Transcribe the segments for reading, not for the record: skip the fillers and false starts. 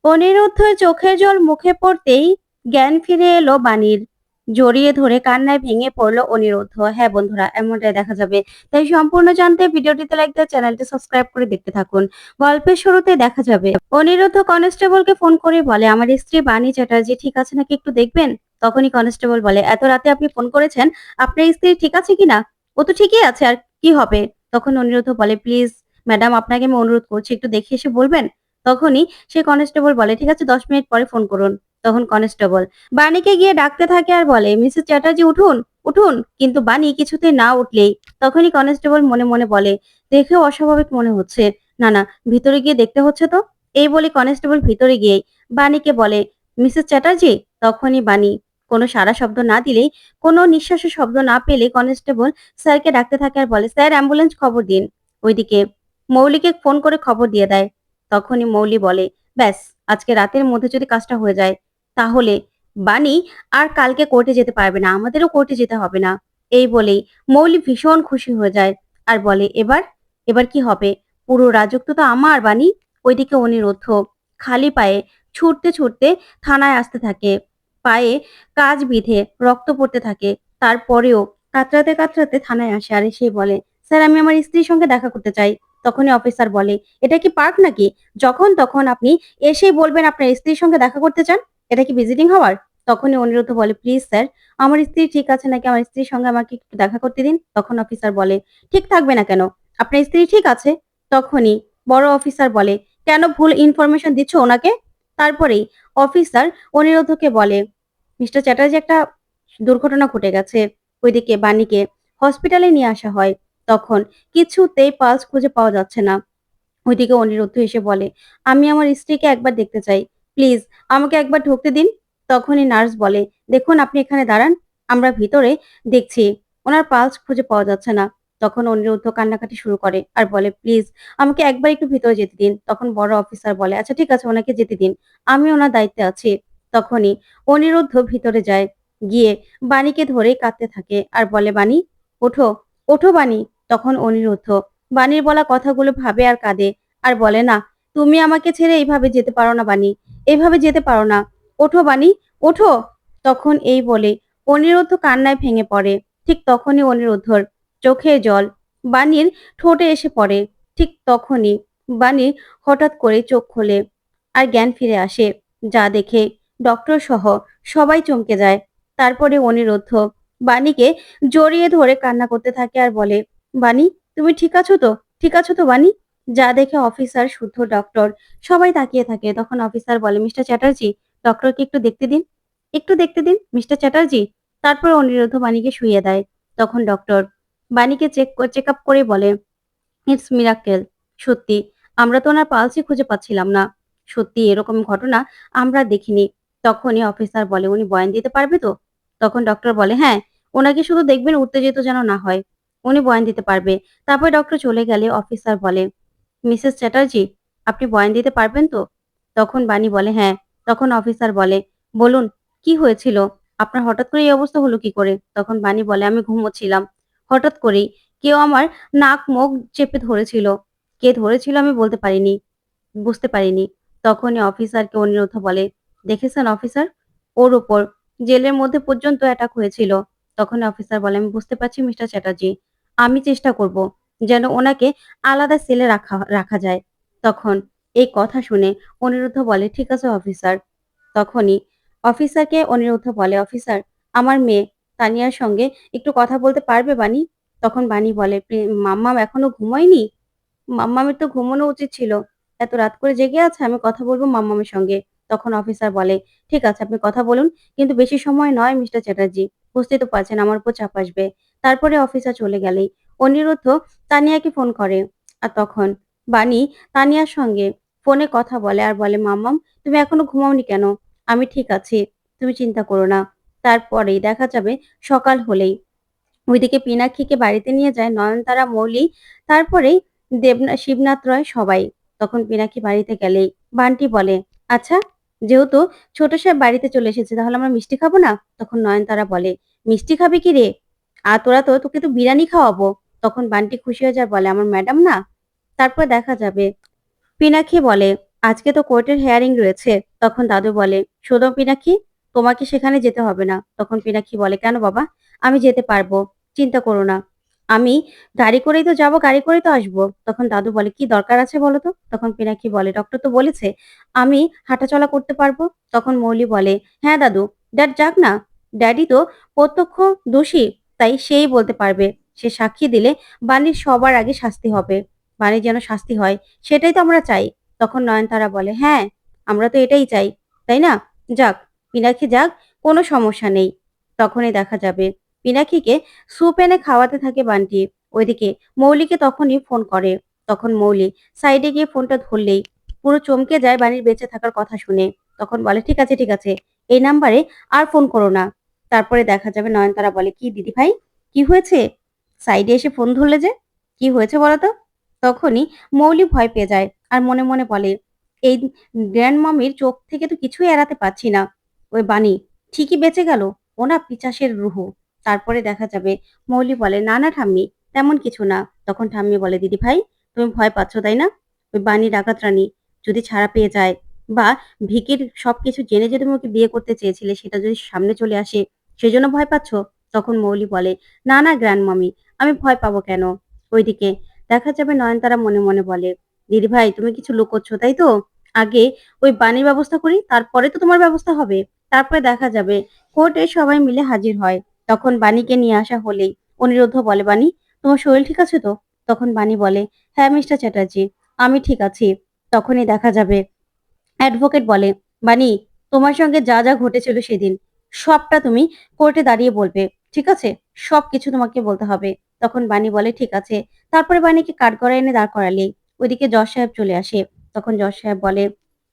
অনিরুদ্ধের চোখের জল মুখে পড়তেই জ্ঞান ফিরে এলো বাণীর। জড়িয়ে ধরে কান্নায় ভেঙে পড়লো অনিরুদ্ধ। হ্যাঁ বন্ধুরা, এমনটাই দেখা যাবে। তাই সম্পূর্ণ জানতে ভিডিওটিতে লাইক দিয়ে চ্যানেলটি সাবস্ক্রাইব করে দেখতে থাকুন। গল্পের শুরুতে দেখা যাবে অনিরুদ্ধ কনস্টেবলকে ফোন করে বলে, আমার স্ত্রী বাণী চ্যাটার্জি ঠিক আছে নাকি একটু দেখবেন। তখনই কনস্টেবল বলে, এত রাতে আপনি ফোন করেছেন, আপনার স্ত্রী ঠিক আছে কিনা? ও তো ঠিকই আছে, আর কি হবে। তখন অনিরুদ্ধ বলে, প্লিজ ম্যাডাম, আপনাকে আমি অনুরোধ করছি, একটু দেখে এসে বলবেন। তখনই সে কনস্টেবল বলে, ঠিক আছে 10 মিনিট পরে ফোন করুন। তখন কনস্টেবল বাণীকে গিয়ে ডাকতে থাকে আর বলে, মিসেস চ্যাটার্জি উঠুন, উঠুন। কিন্তু বাণী কিছুতে না উঠলেই তখনই কনস্টেবল মনে মনে বলে, দেখেও অস্বাভাবিক মনে হচ্ছে, না না, ভিতরে গিয়ে দেখতে হচ্ছে তো। এই বলে কনস্টেবল ভিতরে গিয়ে বাণীকে বলে, মিসেস চ্যাটার্জি। তখনই বাণী কোনো সারা শব্দ না দিলেই, কোনো নিঃশ্বাসের শব্দ না পেলে কনস্টেবল স্যারকে ডাকতে থাকে আর বলে, স্যার অ্যাম্বুলেন্স খবর দিন। ওইদিকে মৌলিকে ফোন করে খবর দিয়ে দেয়। তখনই মৌলি বলে, ব্যাস, আজকে রাতের মধ্যে যদি কাজটা হয়ে যায়, তাহলে বাণী আর কালকে কোর্টে যেতে পারবে না, আমাদেরও কোর্টে যেতে হবে না। এই বলেই মৌলি ভীষণ খুশি হয়ে যায় আর বলে, এবার এবার কি হবে, পুরো রাজত্ব তো আমার বাণী। ওইদিকে অনিরুদ্ধ খালি পায়ে ছুটতে ছুটতে থানায় আসতে থাকে। পায়ে কাজ বিঁধে রক্ত পড়তে থাকে। তারপরেও কাতরাতে কাতরাতে থানায় আসে আর এসে বলে, স্যার আমি আমার স্ত্রীর সঙ্গে দেখা করতে চাই। তখনই অফিসার বলে, এটা কি পার্ক নাকি, যখন তখন আপনি এসেই বলবেন আপনার স্ত্রীর সঙ্গে দেখা করতে চান? এটা কি ভিজিটিং হাওয়ার? তখনই অনিরুদ্ধ বলে, প্লিজ স্যার, আমার স্ত্রী ঠিক আছে নাকি, আমার স্ত্রীর সঙ্গে আমাকে একটু দেখা করতে দিন। তখন অফিসার বলে, ঠিক থাকবে না কেন, আপনার স্ত্রী ঠিক আছে। তখনই বড় অফিসার বলে, কেন ভুল ইনফরমেশন দিচ্ছ ওনাকে? তারপরেই অফিসার অনিরুদ্ধকে বলে, মিস্টার চ্যাটার্জি, একটা দুর্ঘটনা ঘটে গেছে। ওইদিকে বাণীকে হসপিটালে নিয়ে আসা হয়। তখন কিছুতেই পালস খুঁজে পাওয়া যাচ্ছে না। ওইদিকে অনিরুদ্ধ এসে বলে, আমি আমার স্ত্রীকে একবার দেখতে চাই, প্লিজ আমাকে একবার ঢুকতে দিন। তখনই নার্স বলে, দেখুন আপনি এখানে দাঁড়ান, আমরা ভিতরে দেখছি, ওনার পালস খুঁজে পাওয়া যাচ্ছে না। তখন অনিরুদ্ধ কান্নাকাটি শুরু করে আর বলে, প্লিজ আমাকে একবার একটু ভিতরে যেতে দিন। তখন বড় অফিসার বলে, আচ্ছা ঠিক আছে, ওনাকে যেতে দিন, আমি ওনার দায়িত্বে আছি। তখনই অনিরুদ্ধ ভিতরে যায়, গিয়ে বাণীকে ধরে কাঁদতে থাকে আর বলে, বাণী ওঠো, ওঠো বাণী। তখন অনিরুদ্ধ বাণীর বলা কথাগুলো ভাবে আর কাঁদে আর বলে, না, তুমি আমাকে ছেড়ে এইভাবে যেতে পারো না বাণী, এইভাবে যেতে পারো না, ওঠো বাণী, ওঠো। তখন এই বলে অনিরুদ্ধ কান্নায় ভেঙে পড়ে। ঠিক তখনই অনিরুদ্ধর চোখে জল বাণীর ঠোঁটে এসে পড়ে। ঠিক তখনই বাণীর হঠাৎ করে চোখ খোলে আর জ্ঞান ফিরে আসে, যা দেখে ডক্টর সহ সবাই চমকে যায়। তারপরে অনিরুদ্ধ বাণীকে জড়িয়ে ধরে কান্না করতে থাকে আর বলে, বাণী তুমি ঠিক আছো তো, ঠিক আছো তো বাণী? যা দেখে অফিসার, শুদ্ধ ডক্টর সবাই তাকিয়ে থাকে। তখন অফিসার বলে, মিস্টার চ্যাটার্জি, ডক্টরকে একটু দেখতে দিন, একটু দেখতে দিন মিস্টার চ্যাটার্জি। তারপর অনিরুদ্ধ বাণীকে শুইয়ে দেয়। তখন ডক্টর বাণীকে চেক আপ করে বলে, ইটস মিরাকেল। সত্যি, আমরা তো ওনার পালসই খুঁজে পাচ্ছিলাম না। সত্যি এরকম ঘটনা আমরা দেখিনি। তখনই অফিসার বলে, উনি বয়ান দিতে পারবে তো? তখন ডক্টর বলে, হ্যাঁ, ওনাকে শুধু দেখবেন উত্তেজিত যেন না হয়, উনি বয়ান দিতে পারবে। তারপর ডক্টর চলে গেলে অফিসার বলে, মিসেস চ্যাটার্জি, আপনি বয়ান দিতে পারবেন তো? তখন বাণী বলে, হ্যাঁ। তখন অফিসার বলে, বলুন কি হয়েছিল, আপনার হঠাৎ করে এই অবস্থা হলো কি করে? তখন বাণী বলে, আমি ঘুমোচ্ছিলাম, হঠাৎ করেই কেউ আমার নাক মুখ চেপে ধরেছিল। কে ধরেছিল আমি বলতে পারিনি, বুঝতে পারিনি। তখনই অফিসারকে অনিরুদ্ধ বলে, দেখেছেন অফিসার, ওর উপর জেলের মধ্যে পর্যন্ত অ্যাটাক হয়েছিল। তখন অফিসার বলে, আমি বুঝতে পারছি মিস্টার চ্যাটার্জি, আমি চেষ্টা করব যেন ওনাকে আলাদা সেলে রাখা রাখা যায়। তখন এই কথা শুনে অনিরুদ্ধ বলে, ঠিক আছে অফিসার। তখনই অফিসারকে অনিরুদ্ধ বলে, অফিসার, আমার মেয়ে তানিয়ার সঙ্গে একটু কথা বলতে পারবে বাণী? তখন বাণী বলে, মাম্মাম এখনো ঘুমায়নি, মাম্মামের তো ঘুমানো উচিত ছিল, এত রাত করে জেগে আছে, আমি কথা বলবো মাম্মামের সঙ্গে। তখন অফিসার বলে, ঠিক আছে আপনি কথা বলুন, কিন্তু বেশি সময় নয় মিস্টার চ্যাটার্জি, বুঝতেই তো পারছেন আমার উপর চাপ আসবে। তারপরে অফিসার চলে গেলেই অনিরুদ্ধ তানিয়াকে ফোন করে আর তখন বাণী তানিয়ার সঙ্গে ফোনে কথা বলে আর বলে, মাম্মাম তুমি এখনো ঘুমাওনি কেন? আমি ঠিক আছি, তুমি চিন্তা করো না। তারপরেই দেখা যাবে সকাল হলেই ওইদিকে পিনাক্ষীকে বাড়িতে নিয়ে যায় নয়নতারা, মৌলি, তারপরেই শিবনাথ রয় সবাই। তখন পিনাক্ষী বাড়িতে গেলেই বান্টি বলে, আচ্ছা, যেহেতু ছোট সাহেব বাড়িতে চলে এসেছে, তাহলে আমরা মিষ্টি খাবো না? তখন নয়নতারা বলে, মিষ্টি খাবি কি রে, আর তোরা তো, তোকে তো বিরিয়ানি খাওয়াবো। তখন বান্টি খুশি হয়ে যায়, বলে, আমার ম্যাডাম না। তারপর দেখা যাবে পিনাক্ষী বলে, আজকে তো কোর্টের হিয়ারিং রয়েছে। তখন দাদু বলে, শোনো পিনাক্ষী, তোমাকে সেখানে যেতে হবে না। তখন পিনাক্ষী বলে, কেন বাবা? আমি যেতে পারবো, চিন্তা করো না। আমি গাড়ি করেই তো যাবো, গাড়ি করেই তো আসবো। তখন দাদু বলে, কি দরকার আছে বলো তো? তখন পিনাক্ষী বলে, ডক্টর তো বলেছে আমি হাঁটাচলা করতে পারবো। তখন মৌলি বলে, হ্যাঁ দাদু, ড্যাড যাক না। ড্যাডি তো প্রত্যক্ষ দোষী, তাই সেই বলতে পারবে। সে সাক্ষী দিলে বাণীর সবার আগে শাস্তি হবে। বাণীর যেন শাস্তি হয়, সেটাই তো আমরা চাই। তখন নয়নতারা বলে, হ্যাঁ, আমরা তো এটাই চাই, তাই না? যাক, পিনাক্ষী যাক, কোনো সমস্যা নেই। তখনই দেখা যাবে পিনাক্ষীকে স্যুপ এনে খাওয়াতে থাকে বান্টি। ওইদিকে মৌলিকে তখনই ফোন করে। তখন মৌলি সাইডে গিয়ে ফোনটা ধরলেই পুরো চমকে যায় বাণীর বেঁচে থাকার কথা শুনে। তখন বলে, ঠিক আছে ঠিক আছে, এই নাম্বারে আর ফোন করো না। তারপরে দেখা যাবে নয়নতারা বলে, কি দিদি ভাই, কি হয়েছে? সাইডে এসে ফোন ধরলে যে, কি হয়েছে বলো তো? তখনই মৌলি ভয় পেয়ে যায় আর মনে মনে বলে, এই গ্র্যান্ড মামির চোখ থেকে তো কিছুই এড়াতে পারছি না। ওই বাণী ঠিকই বেঁচে গেল, ও না পিচাসের রুহু। তারপরে দেখা যাবে মৌলি বলে, না না ঠাম্মি, তেমন কিছু না। তখন ঠাম্মি বলে, দিদি ভাই, তুমি ভয় পাচ্ছ তাই না? ওই বাণী ডাকাত রানী যদি ছাড়া পেয়ে যায়, বা ভিকির সবকিছু জেনে যে তুমি ওকে বিয়ে করতে চেয়েছিলে সেটা যদি সামনে চলে আসে, সেজন্য ভয় পাচ্ছ? তখন মৌলি বলে, না না গ্র্যান্ড মামি, আমি ভয় পাবো কেন? ওইদিকে দেখা যাবে নয়নতারা মনে মনে বলে, দিদি ভাই তুমি কিছু লুকোচ্ছ তাই তো? আগে ওই বাণীর ব্যবস্থা করি, তারপরে তো তোমার ব্যবস্থা হবে। তারপরে দেখা যাবে কোর্টে সবাই মিলে হাজির হয়। তখন বাণীকে নিয়ে আসা হলেই অনিরুদ্ধ বলে, বাণী, তোমার শরীর ঠিক আছে তো? তখন বাণী বলে, হ্যাঁ মিস্টার চ্যাটার্জি, আমি ঠিক আছি। তখনই দেখা যাবে অ্যাডভোকেট বলে, বানি, তোমার সঙ্গে যা যা ঘটেছিল সেদিন সবটা তুমি কোর্টে দাঁড়িয়ে বলবে, ঠিক আছে? সবকিছু তোমাকে বলতে হবে। তখন বানি বলে, ঠিক আছে। তারপরে বানিকে কাঠগড়ায় এনে দাঁড় করালে ওইদিকে জজ সাহেব চলে আসে। তখন জজ সাহেব বলে,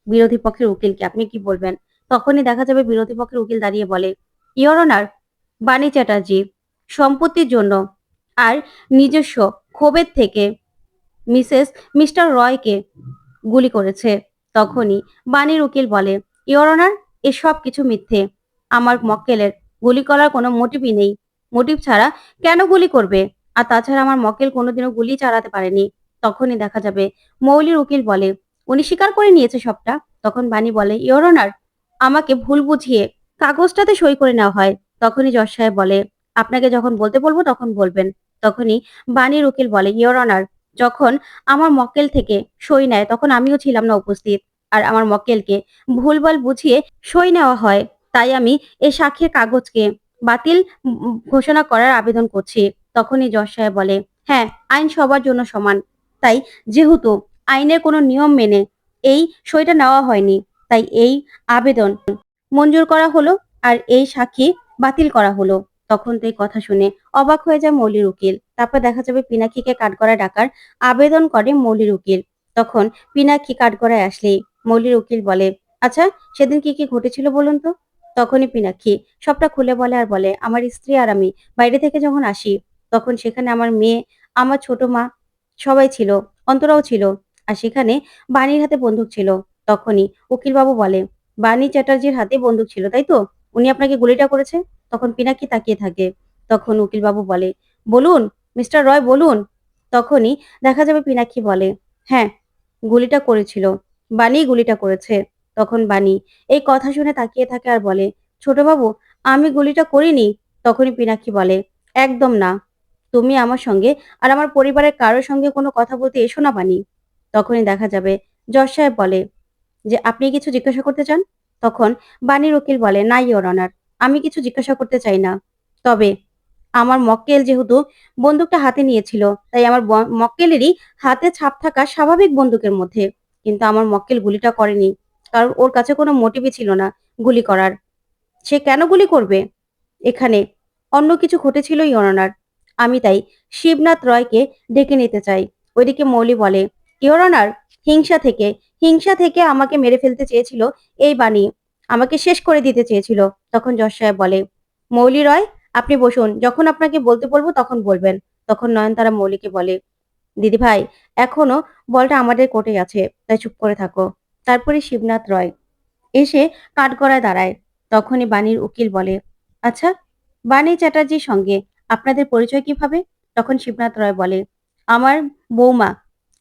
বিরোধী পক্ষের উকিলকে আপনি কি বলবেন? তখনই দেখা যাবে বিরোধী পক্ষের উকিল দাঁড়িয়ে বলে, ইওর অনার, বাণী চ্যাটার্জি সম্পত্তির জন্য আর নিজস্ব ক্ষোভের থেকে মিসেস মিস্টার রয়কে গুলি করেছে। তখনই বাণীর উকিল বলে, ইওর অনার, এসব কিছু মিথ্যে। আমার মক্কেলের গুলি করার কোনো মোটিভই নেই। মোটিভ ছাড়া কেন গুলি করবে? আর তাছাড়া আমার মক্কেল কোনোদিনও গুলি চালাতে পারেনি। তখনই দেখা যাবে মৌলির উকিল বলে, উনি স্বীকার করে নিয়েছে সবটা। তখন বাণী বলে, ইওর অনার, আমাকে ভুল বুঝিয়ে কাগজটাতে সই করে নেওয়া হয়। তখনই জজ সাহেব বলে, আপনাকে যখন বলতে বলবো তখন বলবেন। তখনই বাণীর উকিল বলে, ইওর অনার, যখন আমার মক্কেল থেকে সই নেয় তখন আমিও ছিলাম না উপস্থিত। আর আমার মক্কেলকে ভুলভাল বুঝিয়ে সই নেওয়া হয়। তাই আমি এই সাক্ষীর কাগজকে বাতিল ঘোষণা করার আবেদন করছি। তখনই জজ সাহেব বলে, হ্যাঁ, আইন সবার জন্য সমান। তাই যেহেতু আইনের কোনো নিয়ম মেনে এই সইটা নেওয়া হয়নি, তাই এই আবেদন মঞ্জুর করা হলো আর এই সাক্ষী বাতিল করা হলো। তখন তো এই কথা শুনে অবাক হয়ে যায় মৌলির উকিল। তারপর দেখা যাবে পিনাক্ষীকে কাঠগড়ায় ডাকার আবেদন করে মৌলির উকিল। তখন পিনাক্ষী কাঠগড়ায় আসলেই মৌলির উকিল বলে, আচ্ছা, সেদিন কি কি ঘটেছিল বলুন তো? তখনই পিনাক্ষী সবটা খুলে বলে আর বলে, আমার স্ত্রী আর আমি বাইরে থেকে যখন আসি, তখন সেখানে আমার মেয়ে, আমার ছোট মা সবাই ছিল, অন্তরাও ছিল। আর সেখানে বাণীর হাতে বন্দুক ছিল। তখনই উকিলবাবু বলে, বাণী চ্যাটার্জির হাতে বন্দুক ছিল তাই তো? উনি আপনাকে গুলিটা করেছে? তখন পিনাকি তাকিয়ে থাকে। তখন উকিলবাবু বলে, বলুন মিস্টার রয়, বলুন। তখনই দেখা যাবে পিনাক্ষী বলে, হ্যাঁ, গুলিটা করেছিল, বাণী গুলিটা করেছে। তখন বাণী এই কথা শুনে তাকিয়ে থাকে আর বলে, ছোট বাবু, আমি গুলিটা করিনি। তখনই পিনাক্ষী বলে, একদম না, তুমি আমার সঙ্গে আর আমার পরিবারের কারোর সঙ্গে কোনো কথা বলতে এসো না বাণী। তখনই দেখা যাবে জজ সাহেব বলে যে, আপনি কিছু জিজ্ঞাসা করতে চান? তখন বাণীর উকিল বলে, না ইওর অনার, আমি কিছু জিজ্ঞাসা করতে চাই না। তবে আমার মক্কেল যেহেতু বন্দুকটা হাতে নিয়েছিল, তাই আমার মক্কেলেরই হাতে ছাপ থাকা স্বাভাবিক বন্দুকের মধ্যে। কিন্তু আমার মক্কেল গুলিটা করেনি, কারণ ওর কাছে কোনো মোটিভই ছিল না গুলি করার। সে কেন গুলি করবে? এখানে অন্য কিছু ঘটেছিল ইওর অনার। আমি তাই শিবনাথ রয়কে ডেকে নিতে চাই। ওইদিকে মৌলি বলে, ইওর অনার, হিংসা থেকে হিংসা থেকে আমাকে মেরে ফেলতে চেয়েছিল এই বাণী, আমাকে শেষ করে দিতে চেয়েছিল। তখন জজ সাহেব বলে, মৌলি রয়, আপনি বসুন, যখন আপনাকে বলতে বলবো তখন বলবেন। তখন নয়নতারা মৌলিকে বলে, দিদি ভাই, এখনো বলটা আমাদের কোর্টে আছে, তাই চুপ করে থাকো। তারপরে শিবনাথ রয় এসে কাঠগড়ায় দাঁড়ায়। তখনই বাণীর উকিল বলে, আচ্ছা, বাণী চ্যাটার্জির সঙ্গে আপনাদের পরিচয় কিভাবে? তখন শিবনাথ রয় বলে, আমার বৌমা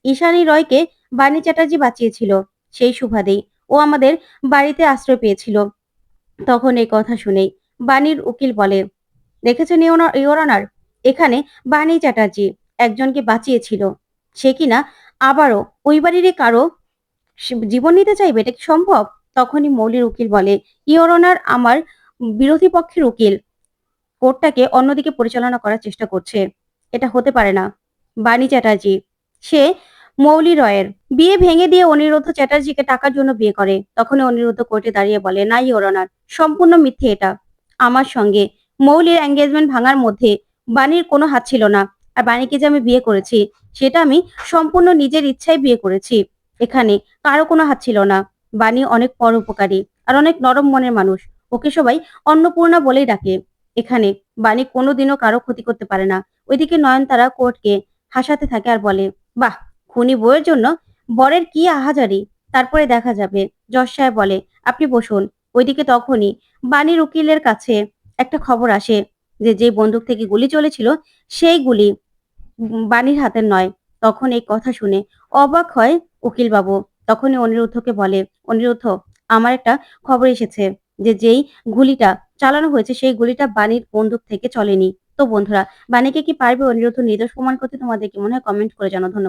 ঈশানী রয়কে বাণী চ্যাটার্জি বাঁচিয়েছিল। সেই সুবাদেই ও আমাদের বাড়িতে আশ্রয় পেয়েছিল। তখন এই কথা শুনেই বাণীর উকিল বলে, দেখেছেন ইওর অনার, এখানে বাণী চ্যাটার্জি একজনকে বাঁচিয়েছিল, সে কিনা আবারও ওই বাড়িরই কারো জীবন নিতে চাইবে, এটা কি সম্ভব? তখনই মৌলির উকিল বলে, ইওর অনার, আমার বিরোধী পক্ষের উকিল কোর্টটাকে অন্যদিকে পরিচালনা করার চেষ্টা করছে। এটা হতে পারে না। বাণী চ্যাটার্জি, সে মৌলি রয়ের বিয়ে ভেঙে দিয়ে অনিরুদ্ধ চ্যাটার্জিকে টাকার জন্য বিয়ে করে। তখনই অনিরুদ্ধ কোর্টে দাঁড়িয়ে বলে, না ইওর অনার, সম্পূর্ণ মিথ্যে এটা। আমার সঙ্গে মৌলির এঙ্গেজমেন্ট ভাঙার মধ্যে বাণীর কোনো হাত ছিল না। আর বাণীকে যে আমি বিয়ে করেছি, সেটা আমি সম্পূর্ণ নিজের ইচ্ছায় বিয়ে করেছি। এখানে কারো কোনো হাত ছিল না। বাণী অনেক পরোপকারী আর অনেক নরম মনের মানুষ। ওকে সবাই অন্নপূর্ণা বলেই ডাকে। এখানে বাণী কোনোদিনও কারো ক্ষতি করতে পারে না। ওইদিকে নয়নতারা কোর্টকে হাসাতে থাকে আর বলে, বাহ, খুনি বউয়ের জন্য বরের কি আহাজারি, তারপরে দেখা যাবে। জজ সাহেব বলে, আপনি বসুন। ওইদিকে তখনই বাণীর উকিলের কাছে একটা খবর আসে যে বন্দুক থেকে গুলি চলেছিল, সেই গুলি বাণীর হাতের নয়। তখন এই কথা শুনে অবাক হয় উকিল বাবু। তখনই অনিরুদ্ধকে বলে, অনিরুদ্ধ, আমার একটা খবর এসেছে যেই গুলিটা চালানো হয়েছে সেই গুলিটা বাণীর বন্দুক থেকে চলেনি। তো বন্ধুরা, বাণীকে কি পারবে অনিরুদ্ধ নির্দোষ প্রমাণ করতে? তোমাদের কি মনে হয়? কমেন্ট করে জানাও। ধন্যবাদ।